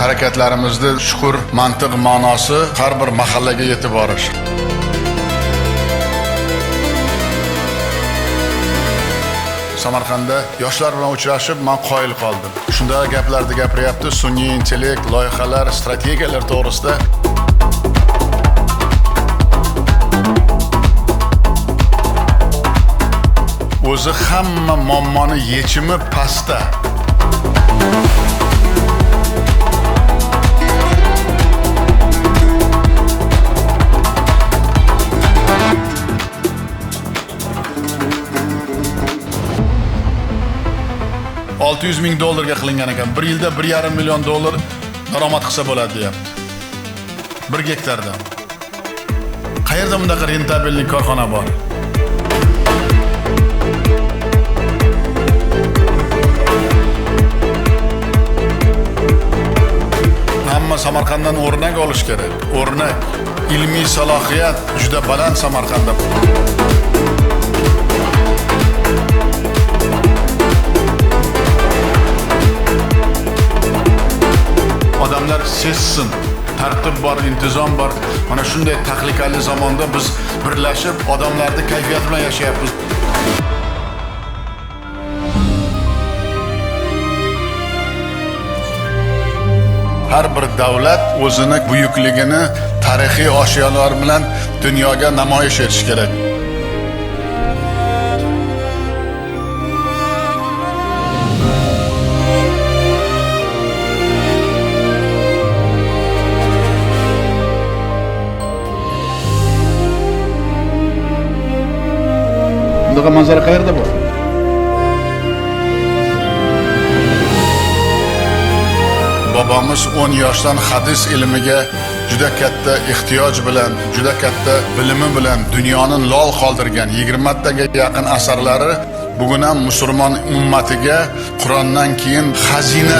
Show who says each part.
Speaker 1: harakatlarimizda chuqur mantiq ma'nosi har bir mahallaga yetib borish. Samarqandda yoshlar bilan uchrashib, men qoyil qoldim. Shunda gaplarni gapiryapti, sun'iy intellekt, loyihalar, strategiyalar to'g'risida. O'zi hamma muammoni yechimi pastda. $600,000 qilingan ekan. Bir yilda $1,5 million daromad qilsa bo'ladi deyapti. 1 gektardan. Qayerda bunday rentabellik korxona bor? Hamma Samarqanddan o'rnak olish kerak. O'rnak, ilmiy salohiyat juda baland Samarqandda. Odamlar sezsin, tartib bor, intizom bor. Mana shunday tahlikali zamonda biz birlashib, odamlarning kayfiyati bilan yashayapmiz. Har bir davlat o'zini buyukligini tarixiy oshyolar bilan dunyoga namoyish etish kerak. Bunday manzara qayerda bor? Bobomiz 10 yoshdan hadis ilmiga juda katta ehtiyoj bilan, juda katta bilimi bilan dunyoni lol qoldirgan 20 taga yaqin asarlari bugun ham musulmon ummatiga Qur'ondan keyin xazina.